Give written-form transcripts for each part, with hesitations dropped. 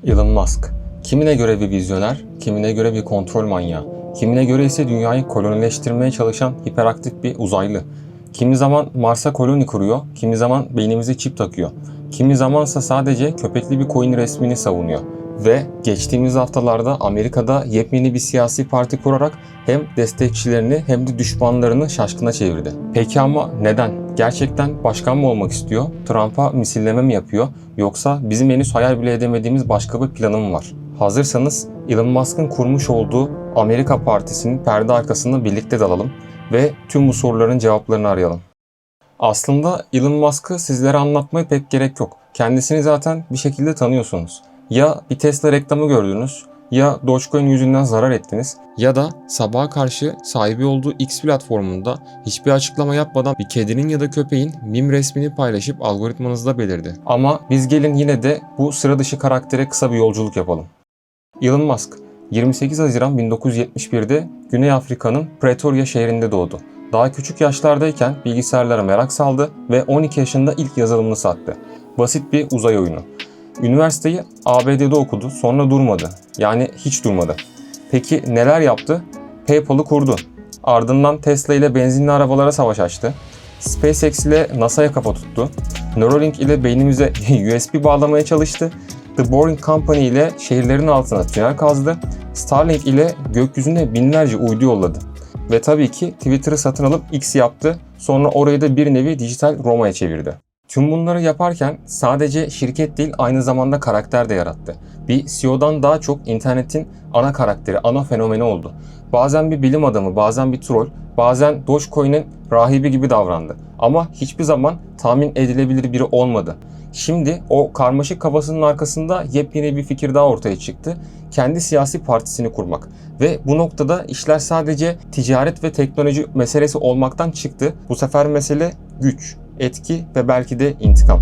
Elon Musk, kimine göre bir vizyoner, kimine göre bir kontrol manyağı, kimine göre ise dünyayı kolonileştirmeye çalışan hiperaktif bir uzaylı. Kimi zaman Mars'a koloni kuruyor, kimi zaman beynimize çip takıyor. Kimi zamansa sadece köpekli bir koyun resmini savunuyor. Ve geçtiğimiz haftalarda Amerika'da yepyeni bir siyasi parti kurarak hem destekçilerini hem de düşmanlarını şaşkına çevirdi. Peki ama neden? Gerçekten başkan mı olmak istiyor? Trump'a misilleme mi yapıyor? Yoksa bizim henüz hayal bile edemediğimiz başka bir planı mı var? Hazırsanız Elon Musk'ın kurmuş olduğu Amerika Partisi'nin perde arkasında birlikte dalalım ve tüm bu soruların cevaplarını arayalım. Aslında Elon Musk'ı sizlere anlatmaya pek gerek yok. Kendisini zaten bir şekilde tanıyorsunuz. Ya bir Tesla reklamı gördünüz, ya Dogecoin yüzünden zarar ettiniz ya da sabaha karşı sahibi olduğu X platformunda hiçbir açıklama yapmadan bir kedinin ya da köpeğin meme resmini paylaşıp algoritmanızda belirdi. Ama biz gelin yine de bu sıra dışı karaktere kısa bir yolculuk yapalım. Elon Musk, 28 Haziran 1971'de Güney Afrika'nın Pretoria şehrinde doğdu. Daha küçük yaşlardayken bilgisayarlara merak saldı ve 12 yaşında ilk yazılımını sattı. Basit bir uzay oyunu. Üniversiteyi ABD'de okudu, sonra durmadı. Yani hiç durmadı. Peki neler yaptı? PayPal'ı kurdu. Ardından Tesla ile benzinli arabalara savaş açtı. SpaceX ile NASA'ya kafa tuttu. Neuralink ile beynimize USB bağlamaya çalıştı. The Boring Company ile şehirlerin altına tünel kazdı. Starlink ile gökyüzüne binlerce uydu yolladı. Ve tabii ki Twitter'ı satın alıp X yaptı. Sonra orayı da bir nevi dijital Roma'ya çevirdi. Tüm bunları yaparken sadece şirket değil aynı zamanda karakter de yarattı. Bir CEO'dan daha çok internetin ana karakteri, ana fenomeni oldu. Bazen bir bilim adamı, bazen bir troll, bazen Dogecoin'in rahibi gibi davrandı. Ama hiçbir zaman tahmin edilebilir biri olmadı. Şimdi o karmaşık kafasının arkasında yepyeni bir fikir daha ortaya çıktı. Kendi siyasi partisini kurmak. Ve bu noktada işler sadece ticaret ve teknoloji meselesi olmaktan çıktı. Bu sefer mesele güç, etki ve belki de intikam.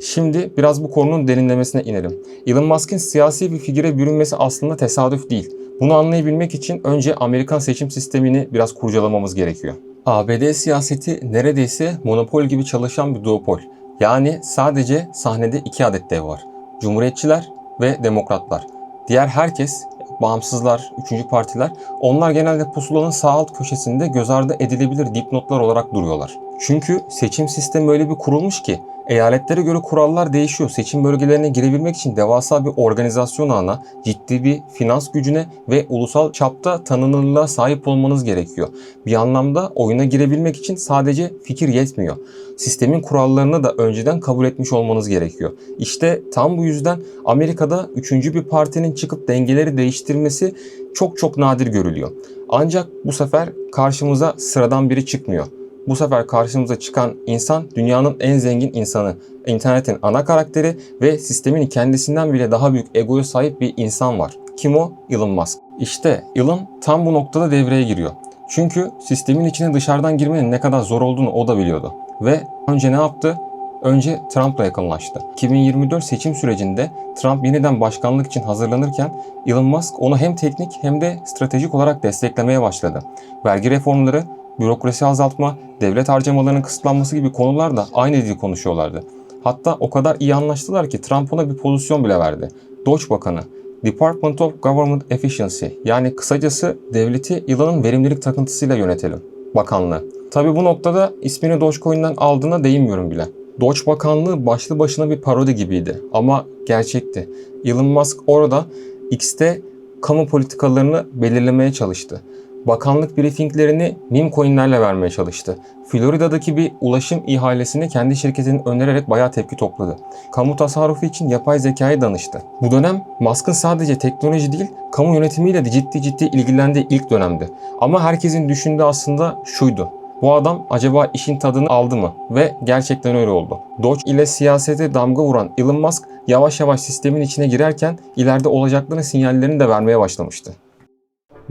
Şimdi biraz bu konunun derinlemesine inelim. Elon Musk'ın siyasi bir figüre bürünmesi aslında tesadüf değil. Bunu anlayabilmek için önce Amerikan seçim sistemini biraz kurcalamamız gerekiyor. ABD siyaseti neredeyse monopol gibi çalışan bir duopol. Yani sadece sahnede iki adet dev var. Cumhuriyetçiler ve demokratlar. Diğer herkes, bağımsızlar, üçüncü partiler, onlar genelde pusulanın sağ alt köşesinde göz ardı edilebilir dipnotlar olarak duruyorlar. Çünkü seçim sistemi öyle bir kurulmuş ki eyaletlere göre kurallar değişiyor. Seçim bölgelerine girebilmek için devasa bir organizasyon ağına, ciddi bir finans gücüne ve ulusal çapta tanınırlığa sahip olmanız gerekiyor. Bir anlamda oyuna girebilmek için sadece fikir yetmiyor. Sistemin kurallarını da önceden kabul etmiş olmanız gerekiyor. İşte tam bu yüzden Amerika'da üçüncü bir partinin çıkıp dengeleri değiştirmesi çok nadir görülüyor. Ancak bu sefer karşımıza sıradan biri çıkmıyor. Bu sefer karşımıza çıkan insan dünyanın en zengin insanı, internetin ana karakteri ve sistemin kendisinden bile daha büyük egoya sahip bir insan var. Kim o? Elon Musk. İşte Elon tam bu noktada devreye giriyor. Çünkü sistemin içine dışarıdan girmenin ne kadar zor olduğunu o da biliyordu. Ve önce ne yaptı? Önce Trump'la yakınlaştı. 2024 seçim sürecinde Trump yeniden başkanlık için hazırlanırken Elon Musk onu hem teknik hem de stratejik olarak desteklemeye başladı. Vergi reformları, bürokrasi azaltma, devlet harcamalarının kısıtlanması gibi konularda aynı dili konuşuyorlardı. Hatta o kadar iyi anlaştılar ki Trump ona bir pozisyon bile verdi. Doge Bakanı, Department of Government Efficiency, yani kısacası devleti Elon'un verimlilik takıntısıyla yönetelim bakanlığı. Tabi bu noktada ismini Dogecoin'den aldığına değinmiyorum bile. Doge Bakanlığı başlı başına bir parodi gibiydi ama gerçekti. Elon Musk orada X'te kamu politikalarını belirlemeye çalıştı. Bakanlık briefinglerini meme coinlerle vermeye çalıştı. Florida'daki bir ulaşım ihalesini kendi şirketinin önererek bayağı tepki topladı. Kamu tasarrufu için yapay zekaya danıştı. Bu dönem Musk'ın sadece teknoloji değil, kamu yönetimiyle de ciddi ilgilendiği ilk dönemdi. Ama herkesin düşündüğü aslında şuydu: bu adam acaba işin tadını aldı mı? Ve gerçekten öyle oldu. Doge ile siyasete damga vuran Elon Musk yavaş yavaş sistemin içine girerken ileride olacakların sinyallerini de vermeye başlamıştı.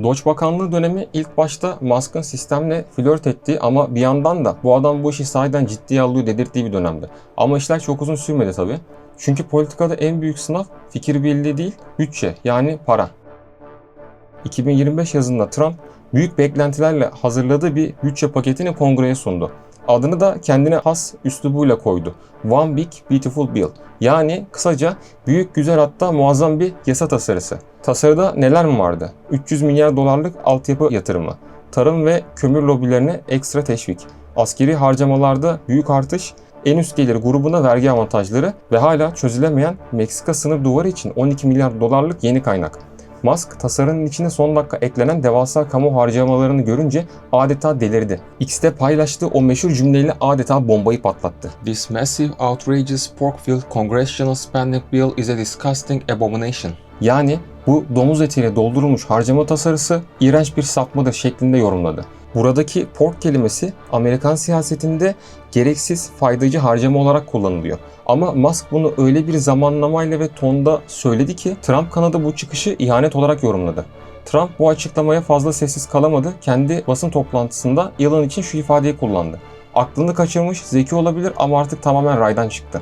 Doge Bakanlığı dönemi ilk başta Musk'ın sistemle flört ettiği ama bir yandan da bu adam bu işi sahiden ciddiye alıyor dedirttiği bir dönemdi. Ama işler çok uzun sürmedi tabii. Çünkü politikada en büyük sınav fikir birliği değil, bütçe, yani para. 2025 yazında Trump büyük beklentilerle hazırladığı bir bütçe paketini kongreye sundu. Adını da kendine has üslubuyla koydu. One Big Beautiful Bill. Yani kısaca büyük, güzel, hatta muazzam bir yasa tasarısı. Tasarıda neler mi vardı? 300 milyar dolarlık altyapı yatırımı, tarım ve kömür lobilerine ekstra teşvik, askeri harcamalarda büyük artış, en üst gelir grubuna vergi avantajları ve hala çözülemeyen Meksika sınır duvarı için 12 milyar dolarlık yeni kaynak. Musk tasarının içine son dakika eklenen devasa kamu harcamalarını görünce adeta delirdi. X'te paylaştığı o meşhur cümleyle adeta bombayı patlattı. "This massive outrageous pork-filled congressional spending bill is a disgusting abomination." Yani bu domuz etiyle doldurulmuş harcama tasarısı iğrenç bir sapmadır şeklinde yorumladı. Buradaki pork kelimesi Amerikan siyasetinde gereksiz faydacı harcama olarak kullanılıyor. Ama Musk bunu öyle bir zamanlamayla ve tonda söyledi ki Trump kanadı bu çıkışı ihanet olarak yorumladı. Trump bu açıklamaya fazla sessiz kalamadı. Kendi basın toplantısında Elon için şu ifadeyi kullandı. "Aklını kaçırmış, zeki olabilir ama artık tamamen raydan çıktı."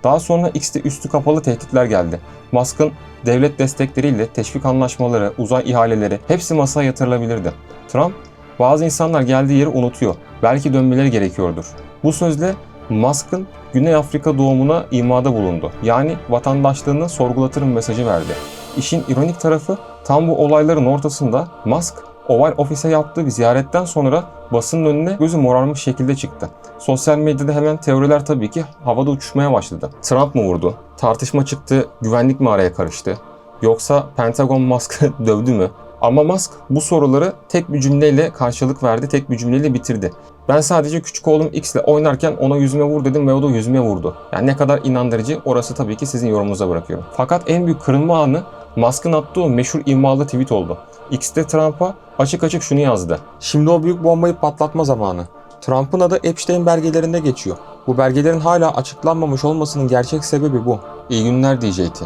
Daha sonra X'te üstü kapalı tehditler geldi. Musk'ın devlet destekleriyle teşvik anlaşmaları, uzay ihaleleri hepsi masaya yatırılabilirdi. Trump, "Bazı insanlar geldiği yeri unutuyor. Belki dönmeleri gerekiyordur." Bu sözle Musk'ın Güney Afrika doğumuna imada bulundu. Yani vatandaşlığını sorgulatırım mesajı verdi. İşin ironik tarafı tam bu olayların ortasında Musk Oval Office'e yaptığı bir ziyaretten sonra basının önüne gözü morarmış şekilde çıktı. Sosyal medyada hemen teoriler tabii ki havada uçuşmaya başladı. Trump mı vurdu? Tartışma çıktı, güvenlik mi araya karıştı? Yoksa Pentagon Musk'ı dövdü mü? Ama Musk bu soruları tek bir cümleyle karşılık verdi, tek bir cümleyle bitirdi. "Ben sadece küçük oğlum X'le oynarken ona yüzüme vur dedim ve o da yüzüme vurdu." Yani ne kadar inandırıcı, orası tabii ki sizin yorumunuza bırakıyorum. Fakat en büyük kırılma anı Musk'ın attığı o meşhur immalı tweet oldu. X'te Trump'a açık açık şunu yazdı: "Şimdi o büyük bombayı patlatma zamanı. Trump'ın adı Epstein belgelerinde geçiyor. Bu belgelerin hala açıklanmamış olmasının gerçek sebebi bu. İyi günler DJT."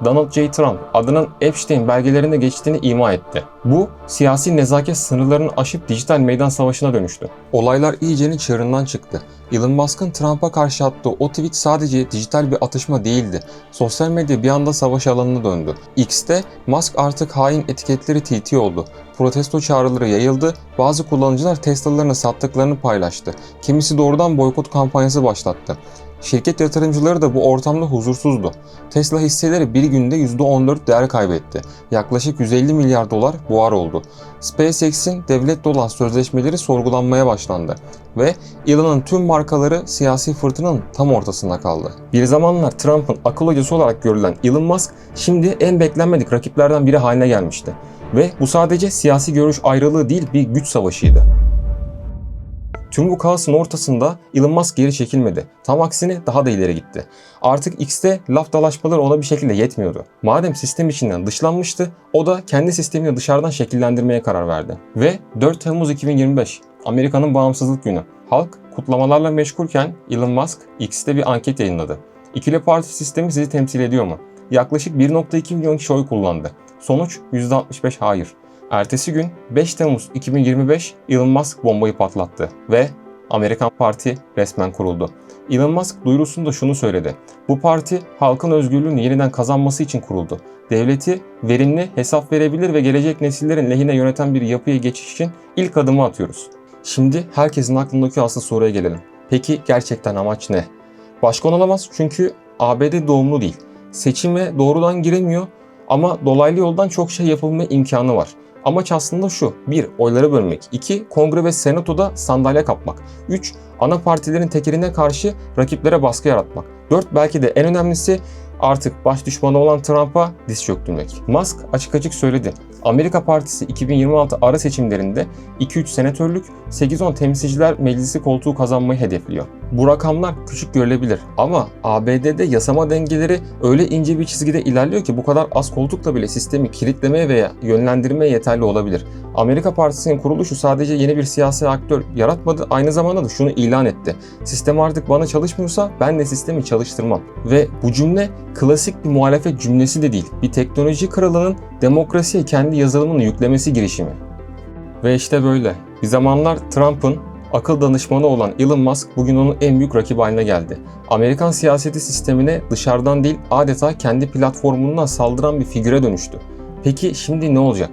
Donald J. Trump adının Epstein belgelerinde geçtiğini ima etti. Bu siyasi nezaket sınırlarını aşıp dijital meydan savaşına dönüştü. Olaylar iyicenin çığırından çıktı. Elon Musk'ın Trump'a karşı attığı o tweet sadece dijital bir atışma değildi. Sosyal medya bir anda savaş alanına döndü. X'te Musk artık hain etiketleri TT oldu. Protesto çağrıları yayıldı. Bazı kullanıcılar Tesla'larını sattıklarını paylaştı. Kimisi doğrudan boykot kampanyası başlattı. Şirket yatırımcıları da bu ortamda huzursuzdu. Tesla hisseleri bir günde %14 değer kaybetti. Yaklaşık 150 milyar dolar buhar oldu. SpaceX'in devletle olan sözleşmeleri sorgulanmaya başlandı. Ve Elon'un tüm markaları siyasi fırtınanın tam ortasında kaldı. Bir zamanlar Trump'ın akıl hocası olarak görülen Elon Musk şimdi en beklenmedik rakiplerden biri haline gelmişti. Ve bu sadece siyasi görüş ayrılığı değil, bir güç savaşıydı. Tüm bu kaosun ortasında Elon Musk geri çekilmedi. Tam aksine daha da ileri gitti. Artık X'te laf dalaşmaları ona bir şekilde yetmiyordu. Madem sistem içinden dışlanmıştı, o da kendi sistemini dışarıdan şekillendirmeye karar verdi. Ve 4 Temmuz 2025, Amerika'nın bağımsızlık günü. Halk kutlamalarla meşgulken Elon Musk X'te bir anket yayınladı. İkili parti sistemi sizi temsil ediyor mu? Yaklaşık 1,2 milyon kişi oy kullandı. Sonuç %65 hayır. Ertesi gün 5 Temmuz 2025 Elon Musk bombayı patlattı ve Amerikan Parti resmen kuruldu. Elon Musk duyurusunda şunu söyledi: "Bu parti halkın özgürlüğünü yeniden kazanması için kuruldu. Devleti verimli, hesap verebilir ve gelecek nesillerin lehine yöneten bir yapıya geçiş için ilk adımı atıyoruz." Şimdi herkesin aklındaki asıl soruya gelelim. Peki gerçekten amaç ne? Başkan olamaz çünkü ABD doğumlu değil. Seçime doğrudan giremiyor ama dolaylı yoldan çok şey yapılma imkanı var. Amaç aslında şu: 1. Oyları bölmek. 2. Kongre ve senatoda sandalye kapmak. 3. Ana partilerin tekerine karşı rakiplere baskı yaratmak. 4. Belki de en önemlisi artık baş düşmanı olan Trump'a diz çöktürmek. Musk açık açık söyledi. Amerika Partisi 2026 ara seçimlerinde 2-3 senatörlük, 8-10 temsilciler meclisi koltuğu kazanmayı hedefliyor. Bu rakamlar küçük görülebilir ama ABD'de yasama dengeleri öyle ince bir çizgide ilerliyor ki bu kadar az koltukla bile sistemi kilitlemeye veya yönlendirmeye yeterli olabilir. Amerika Partisi'nin kuruluşu sadece yeni bir siyasi aktör yaratmadı, aynı zamanda da şunu ilan etti: "Sistem artık bana çalışmıyorsa ben de sistemi çalıştırmam." Ve bu cümle klasik bir muhalefet cümlesi de değil, bir teknoloji kralının demokrasiye kendi yazılımını yüklemesi girişimi. Ve işte böyle. Bir zamanlar Trump'ın akıl danışmanı olan Elon Musk bugün onun en büyük rakibi haline geldi. Amerikan siyaseti sistemine dışarıdan değil, adeta kendi platformundan saldıran bir figüre dönüştü. Peki şimdi ne olacak?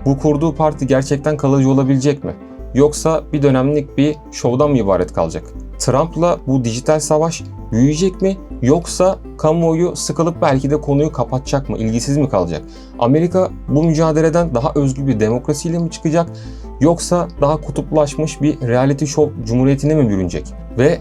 Bu kurduğu parti gerçekten kalıcı olabilecek mi? yoksa bir dönemlik bir şovdan mı ibaret kalacak? Trump'la bu dijital savaş büyüyecek mi, yoksa kamuoyu sıkılıp belki de konuyu kapatacak mı, ilgisiz mi kalacak? Amerika bu mücadeleden daha özgür bir demokrasiyle mi çıkacak, yoksa daha kutuplaşmış bir reality show cumhuriyetine mi bürünecek? Ve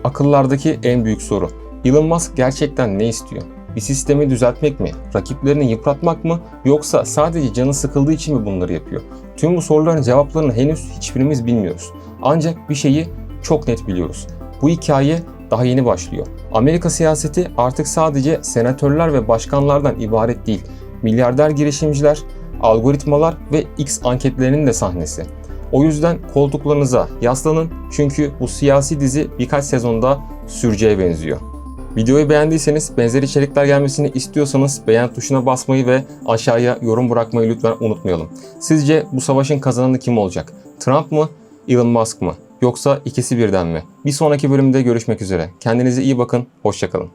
akıllardaki en büyük soru: Elon Musk gerçekten ne istiyor? Bir sistemi düzeltmek mi, rakiplerini yıpratmak mı, yoksa sadece canı sıkıldığı için mi bunları yapıyor? Tüm bu soruların cevaplarını henüz hiçbirimiz bilmiyoruz. Ancak bir şeyi çok net biliyoruz: bu hikaye daha yeni başlıyor. Amerika siyaseti artık sadece senatörler ve başkanlardan ibaret değil. Milyarder girişimciler, algoritmalar ve X anketlerinin de sahnesi. O yüzden koltuklarınıza yaslanın, çünkü bu siyasi dizi birkaç sezonda süreceğe benziyor. Videoyu beğendiyseniz, benzer içerikler gelmesini istiyorsanız beğen tuşuna basmayı ve aşağıya yorum bırakmayı lütfen unutmayalım. Sizce bu savaşın kazananı kim olacak? Trump mı, Elon Musk mı? Yoksa ikisi birden mi? Bir sonraki bölümde görüşmek üzere. Kendinize iyi bakın, hoşça kalın.